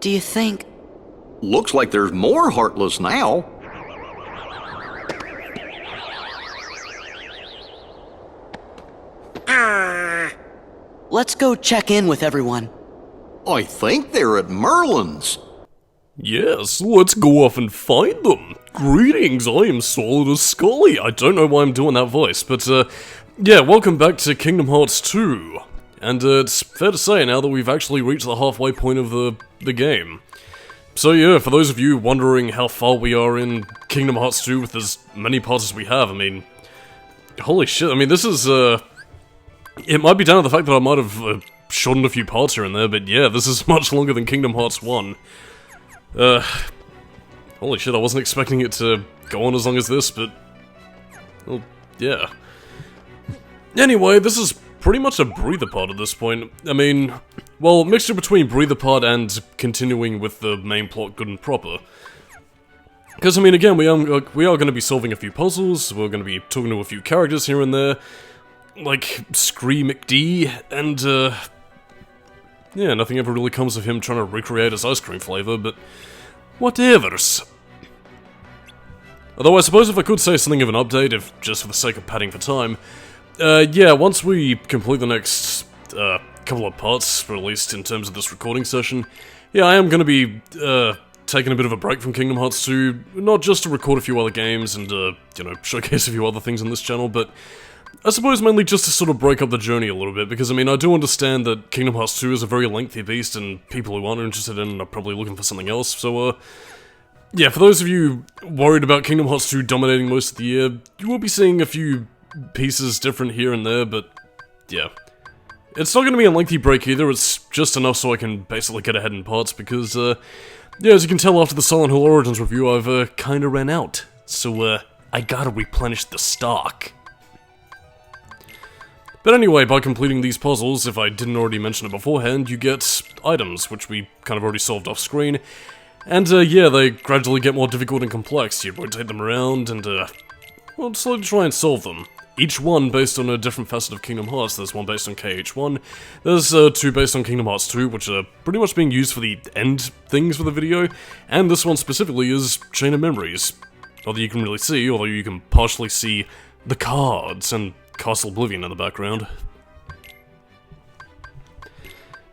do you think? Looks like there's more Heartless now. Let's go check in with everyone. I think they're at Merlin's. Yes, let's go off and find them. Greetings, I am Solidus-Skully. I don't know why I'm doing that voice, but yeah, welcome back to Kingdom Hearts 2. And it's fair to say now that we've actually reached the halfway point of the game. So yeah, for those of you wondering how far we are in Kingdom Hearts 2 with as many parts as we have, I mean, holy shit, I mean, this is, it might be down to the fact that I might have shortened a few parts here and there, but yeah, this is much longer than Kingdom Hearts 1. Holy shit, I wasn't expecting it to go on as long as this, but, well, yeah. Anyway, this is pretty much a breather part at this point. I mean, well, mixture between breather part and continuing with the main plot good and proper. Because, I mean, again, we are going to be solving a few puzzles, we're going to be talking to a few characters here and there, like Scree McD, and, yeah, nothing ever really comes of him trying to recreate his ice cream flavor, but whatevers. Although I suppose if I could say something of an update, if just for the sake of padding for time, yeah, once we complete the next, couple of parts, or at least in terms of this recording session, yeah, I am going to be, taking a bit of a break from Kingdom Hearts 2, not just to record a few other games and, you know, showcase a few other things on this channel, but I suppose mainly just to sort of break up the journey a little bit, because I mean, I do understand that Kingdom Hearts 2 is a very lengthy beast, and people who aren't interested in it are probably looking for something else, so, yeah, for those of you worried about Kingdom Hearts 2 dominating most of the year, you will be seeing a few pieces different here and there, but, yeah. It's not going to be a lengthy break either, it's just enough so I can basically get ahead in parts, because, yeah, as you can tell after the Silent Hill Origins review, I've, kinda ran out, so, I gotta replenish the stock. But anyway, by completing these puzzles, if I didn't already mention it beforehand, you get items, which we kind of already solved off screen. And, yeah, they gradually get more difficult and complex. You rotate them around and, well, slowly try and solve them. Each one based on a different facet of Kingdom Hearts. There's one based on KH1, there's, two based on Kingdom Hearts 2, which are pretty much being used for the end things for the video, and this one specifically is Chain of Memories. Not that you can really see, although you can partially see the cards and Castle Oblivion in the background.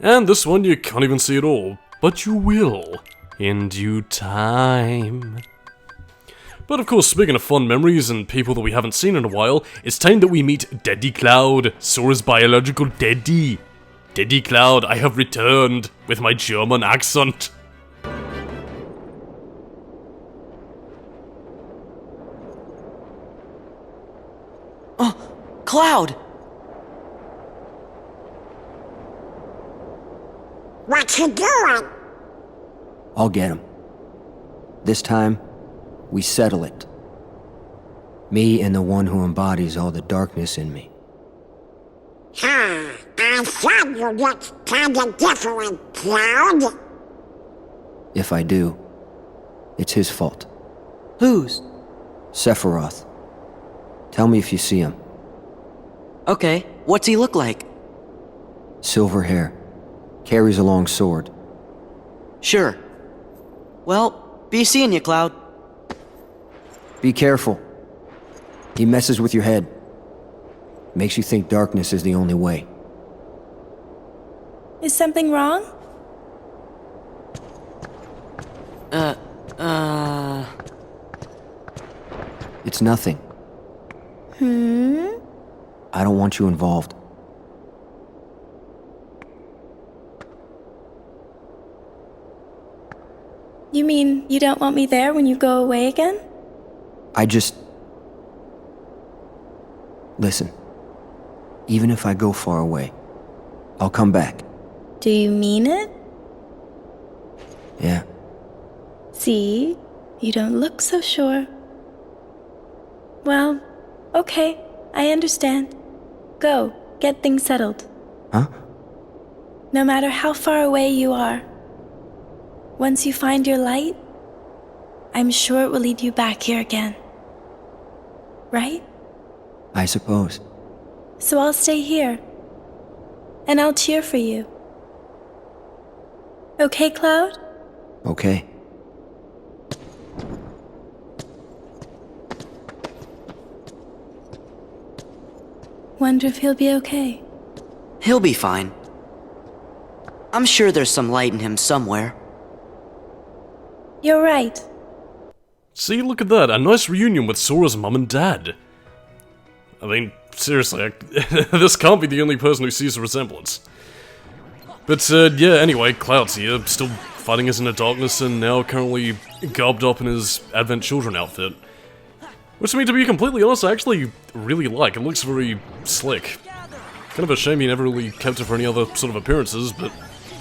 And this one you can't even see at all, but you will, in due time. But of course, speaking of fond memories and people that we haven't seen in a while, it's time that we meet Daddy Cloud, Sora's biological daddy. Daddy Cloud, I have returned, with my German accent. Cloud! What you doing? I'll get him. This time, we settle it. Me and the one who embodies all the darkness in me. I thought you looked kinda different, Cloud. If I do, it's his fault. Whose? Sephiroth. Tell me if you see him. Okay, what's he look like? Silver hair. Carries a long sword. Sure. Well, be seeing you, Cloud. Be careful. He messes with your head. Makes you think darkness is the only way. Is something wrong? It's nothing. I don't want you involved. You mean you don't want me there when you go away again? Listen. Even if I go far away, I'll come back. Do you mean it? Yeah. See? You don't look so sure. Well, okay, I understand. Go, get things settled. Huh? No matter how far away you are, once you find your light, I'm sure it will lead you back here again. Right? I suppose. So I'll stay here. And I'll cheer for you. Okay, Cloud? Okay? Wonder if he'll be okay. He'll be fine. I'm sure there's some light in him somewhere. You're right. See, look at that, a nice reunion with Sora's mum and dad. I mean, seriously, this can't be the only person who sees a resemblance. But, yeah, anyway, Cloud's here, still fighting us in the darkness and now currently garbed up in his Advent Children outfit. Which, I mean, to be completely honest, I actually really like. It looks very slick. Kind of a shame he never really kept it for any other sort of appearances, but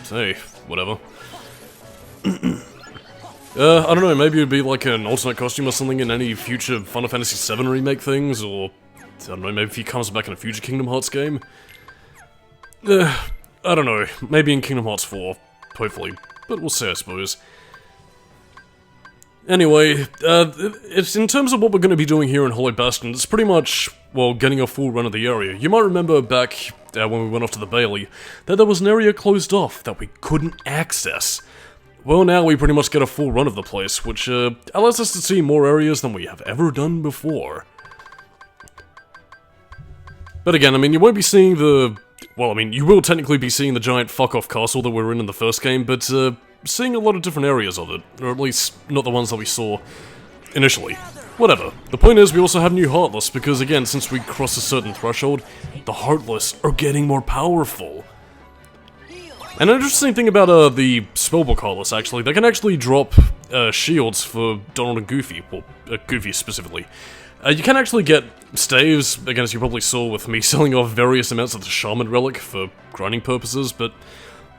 hey, whatever. I don't know, maybe it'd be like an alternate costume or something in any future Final Fantasy VII remake things, or I don't know, maybe if he comes back in a future Kingdom Hearts game. I don't know, maybe in Kingdom Hearts 4, hopefully, but we'll see, I suppose. Anyway, it's in terms of what we're going to be doing here in Hollow Bastion, it's pretty much, well, getting a full run of the area. You might remember back when we went off to the Bailey, that there was an area closed off that we couldn't access. Well, now we pretty much get a full run of the place, which allows us to see more areas than we have ever done before. But again, I mean, you won't be seeing the... Well, I mean, you will technically be seeing the giant fuck-off castle that we were in the first game, but seeing a lot of different areas of it, or at least not the ones that we saw initially. Whatever. The point is, we also have new Heartless, because again, since we cross a certain threshold, the Heartless are getting more powerful. And an interesting thing about the Spellbook Heartless, actually, they can actually drop shields for Donald and Goofy, well, Goofy specifically. You can actually get staves, again, as you probably saw with me selling off various amounts of the Shaman Relic for grinding purposes, but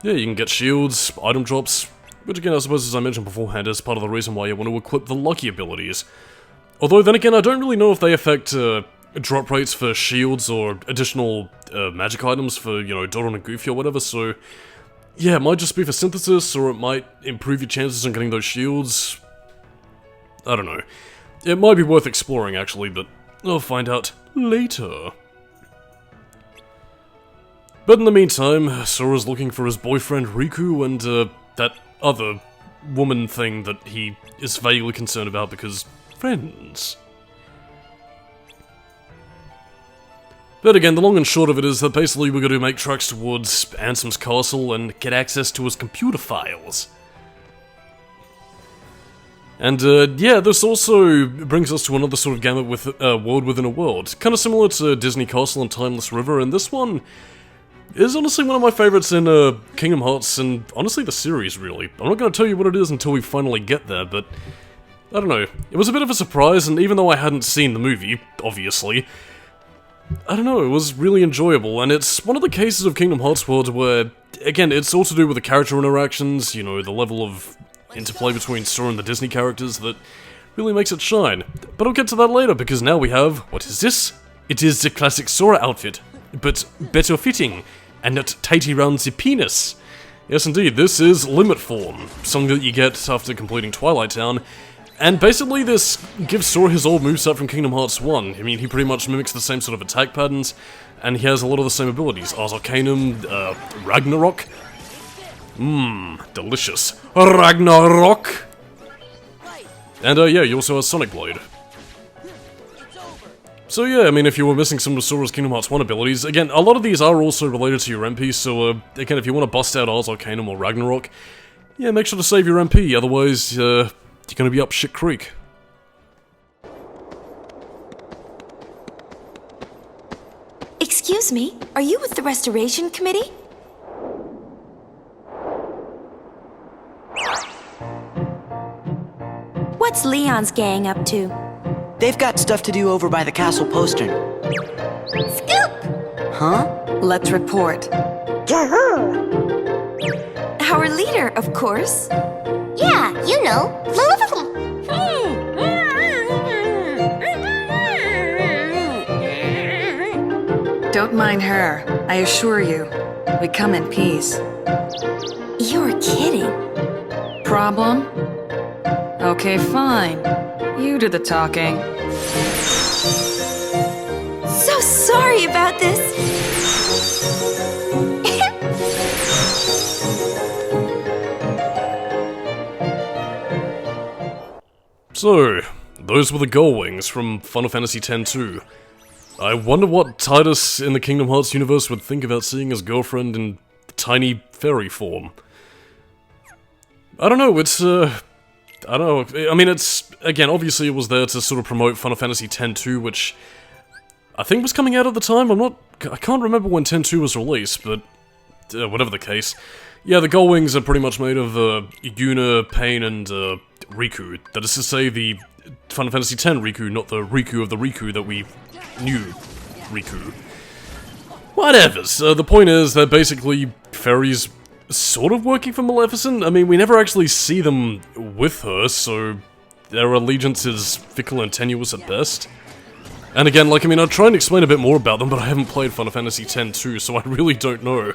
yeah, you can get shields, item drops, which again, I suppose, as I mentioned beforehand, is part of the reason why you want to equip the lucky abilities. Although, then again, I don't really know if they affect drop rates for shields or additional magic items for, you know, Donald and Goofy or whatever, so... Yeah, it might just be for synthesis, or it might improve your chances on getting those shields. I don't know. It might be worth exploring, actually, but I'll find out later. But in the meantime, Sora's looking for his boyfriend Rikku and that other woman thing that he is vaguely concerned about because friends. But again, the long and short of it is that basically we're going to make tracks towards Ansem's castle and get access to his computer files. And yeah, this also brings us to another sort of gamut with World Within a World. Kind of similar to Disney Castle and Timeless River, and this one is honestly one of my favorites in Kingdom Hearts, and honestly the series, really. I'm not going to tell you what it is until we finally get there, but I don't know. It was a bit of a surprise, and even though I hadn't seen the movie, obviously, I don't know, it was really enjoyable, and it's one of the cases of Kingdom Hearts World where, again, it's all to do with the character interactions, you know, the level of interplay between Sora and the Disney characters that really makes it shine. But I'll get to that later, because now we have... What is this? It is the classic Sora outfit, but better fitting, and not tighty round the penis. Yes, indeed, this is Limit Form, something that you get after completing Twilight Town. And basically this gives Sora his old moveset from Kingdom Hearts 1. I mean, he pretty much mimics the same sort of attack patterns, and he has a lot of the same abilities. Ars Arcanum, Ragnarok. Delicious. Ragnarok! And yeah, you also have Sonic Blade. So yeah, I mean, if you were missing some of Sora's Kingdom Hearts 1 abilities, again, a lot of these are also related to your MP, so again, if you want to bust out Ars Arcanum or Ragnarok, yeah, make sure to save your MP, otherwise, you're gonna be up shit creek. Excuse me, are you with the Restoration Committee? What's Leon's gang up to? They've got stuff to do over by the castle postern. Scoop! Huh? Let's report. To who? Our leader, of course. Yeah, you know. Don't mind her. I assure you, we come in peace. You're kidding. Problem? Okay, fine. You do the talking. So sorry about this. So, those were the Gullwings from Final Fantasy X-2. I wonder what Titus in the Kingdom Hearts universe would think about seeing his girlfriend in tiny fairy form. I don't know, it's, I don't know, I mean, it's, again, obviously it was there to sort of promote Final Fantasy X-2, which I think was coming out at the time. I can't remember when X-2 was released, but whatever the case. Yeah, the Gullwings are pretty much made of Yuna, Paine, and Rikku. That is to say, the Final Fantasy X Rikku, not the Rikku of the Rikku that we knew. Rikku. Whatevers. The point is, they're basically fairies sort of working for Maleficent. I mean, we never actually see them with her, so their allegiance is fickle and tenuous at best. And again, like, I mean, I'll try and explain a bit more about them, but I haven't played Final Fantasy X-2, so I really don't know.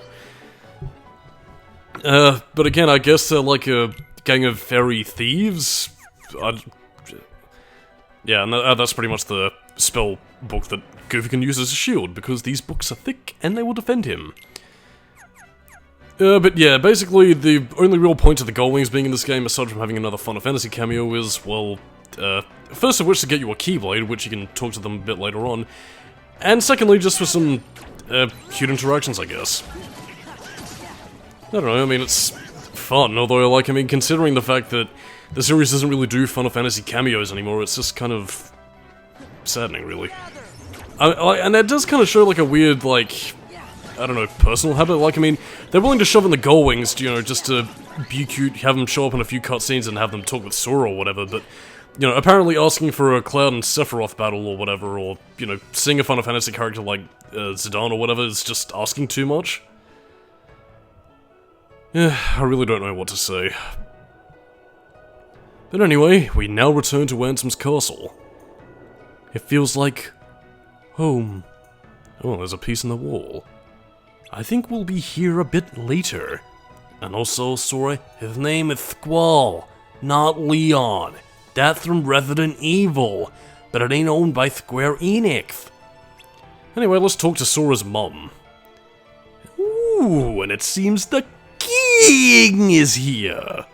But again, I guess they're like a gang of fairy thieves? Yeah, and that's pretty much the spell book that Goofy can use as a shield, because these books are thick and they will defend him. But yeah, basically the only real point of the Gullwings being in this game, aside from having another Final Fantasy cameo, is, well, first of which to get you a Keyblade, which you can talk to them a bit later on, and secondly, just for some cute interactions, I guess. I don't know, I mean, it's fun, although, like, I mean, considering the fact that the series doesn't really do Final Fantasy cameos anymore, it's just kind of saddening, really. And that does kind of show, like, a weird, like, I don't know, personal habit. Like, I mean, they're willing to shove in the Gullwings, you know, just to be cute, have them show up in a few cutscenes and have them talk with Sora or whatever, but, you know, apparently asking for a Cloud and Sephiroth battle or whatever, or, you know, seeing a Final Fantasy character like Zidane or whatever is just asking too much. Yeah, I really don't know what to say. But anyway, we now return to Ansem's castle. It feels like home. Oh, there's a piece in the wall. I think we'll be here a bit later. And also, Sora, his name is Squall, not Leon. That's from Resident Evil, but it ain't owned by Square Enix. Anyway, let's talk to Sora's mum. Ooh, and it seems the king is here.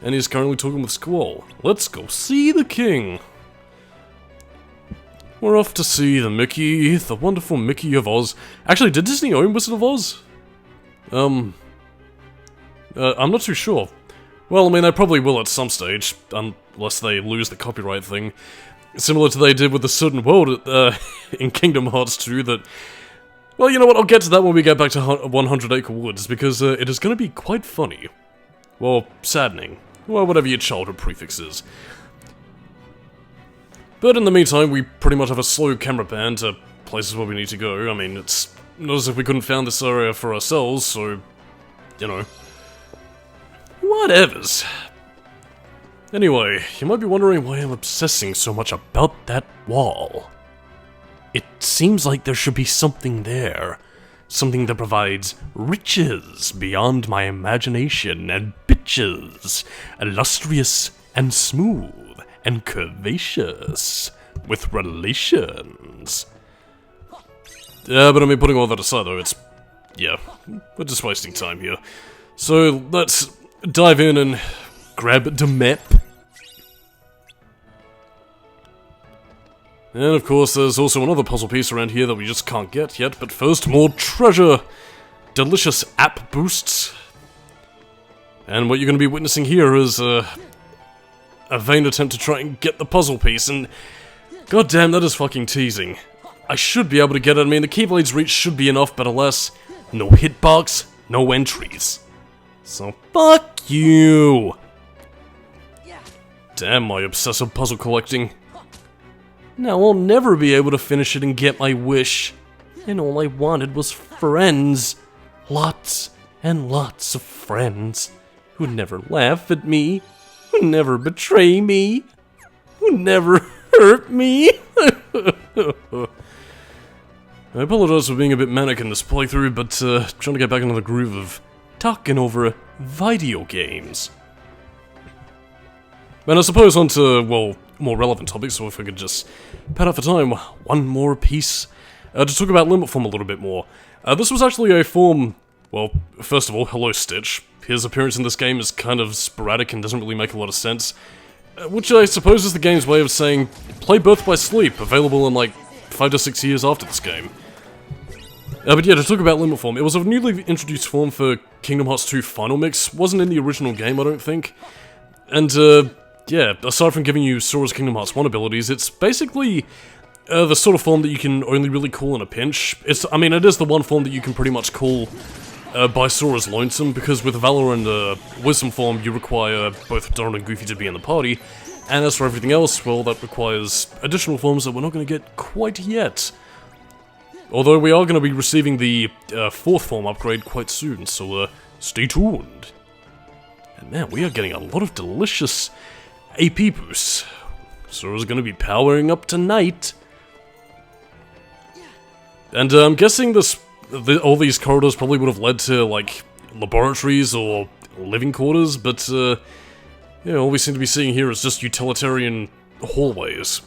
And he's currently talking with Squall. Let's go see the king. We're off to see the Mickey, the wonderful Mickey of Oz. Actually, did Disney own Wizard of Oz? I'm not too sure. Well, I mean, they probably will at some stage, unless they lose the copyright thing. Similar to they did with the Certain World in Kingdom Hearts 2 that... Well, you know what, I'll get to that when we get back to 100 Acre Woods, because it is going to be quite funny. Well, saddening. Well, whatever your childhood prefix is. But in the meantime, we pretty much have a slow camera pan to places where we need to go. I mean, it's not as if we couldn't found this area for ourselves, so... You know... Whatevers. Anyway, you might be wondering why I'm obsessing so much about that wall. It seems like there should be something there. Something that provides riches beyond my imagination and bitches. Illustrious and smooth and curvaceous. With relations. Yeah, but I mean, putting all that aside though, it's... Yeah, we're just wasting time here. So, let's dive in and grab the map. And of course, there's also another puzzle piece around here that we just can't get yet, but first, more treasure! Delicious app boosts. And what you're going to be witnessing here is a vain attempt to try and get the puzzle piece, and goddamn, that is fucking teasing. I should be able to get it. I mean, the Keyblade's reach should be enough, but alas, no hitbox, no entries. So fuck you! Damn my obsessive puzzle collecting. Now I'll never be able to finish it and get my wish. And all I wanted was friends. Lots and lots of friends. Who'd never laugh at me. Who'd never betray me. Who'd never hurt me. I apologize for being a bit manic in this playthrough, but trying to get back into the groove of talking over video games. And I suppose onto, well, more relevant topics, so if we could just pad out for time, one more piece to talk about Limit Form a little bit more. This was actually a form, well, first of all, hello Stitch. His appearance in this game is kind of sporadic and doesn't really make a lot of sense. Which I suppose is the game's way of saying, play Birth by Sleep, available in like 5 to 6 years after this game. But yeah, to talk about Limit Form, it was a newly introduced form for Kingdom Hearts 2 Final Mix, wasn't in the original game, I don't think. And yeah, aside from giving you Sora's Kingdom Hearts 1 abilities, it's basically the sort of form that you can only really call in a pinch. I mean, it is the one form that you can pretty much call by Sora's lonesome, because with Valor and Wisdom form, you require both Donald and Goofy to be in the party, and as for everything else, well, that requires additional forms that we're not going to get quite yet. Although we are going to be receiving the 4th form upgrade quite soon, so stay tuned. And man, we are getting a lot of delicious AP boosts. Sora's going to be powering up tonight. And I'm guessing all these corridors probably would have led to, like, laboratories or living quarters, but, yeah, all we seem to be seeing here is just utilitarian hallways.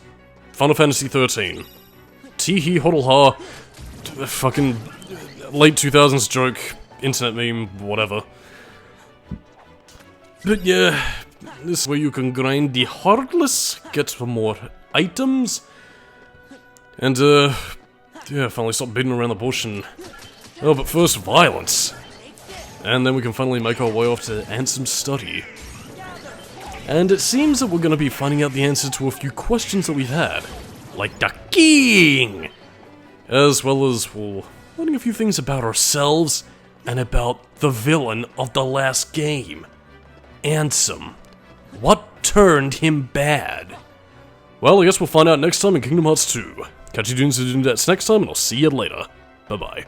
Final Fantasy 13. Tee-hee hoddle ha. Fucking late 2000s joke, internet meme, whatever. But yeah, this is where you can grind the Heartless, get some more items, and, yeah, finally stop beating around the bush and... Oh, but first, violence! And then we can finally make our way off to Ansem's study. And it seems that we're gonna be finding out the answer to a few questions that we've had. Like the king! As well as, well, learning a few things about ourselves, and about the villain of the last game. Ansem. What turned him bad? Well, I guess we'll find out next time in Kingdom Hearts 2. Catch you doing that next time, and I'll see you later. Bye-bye.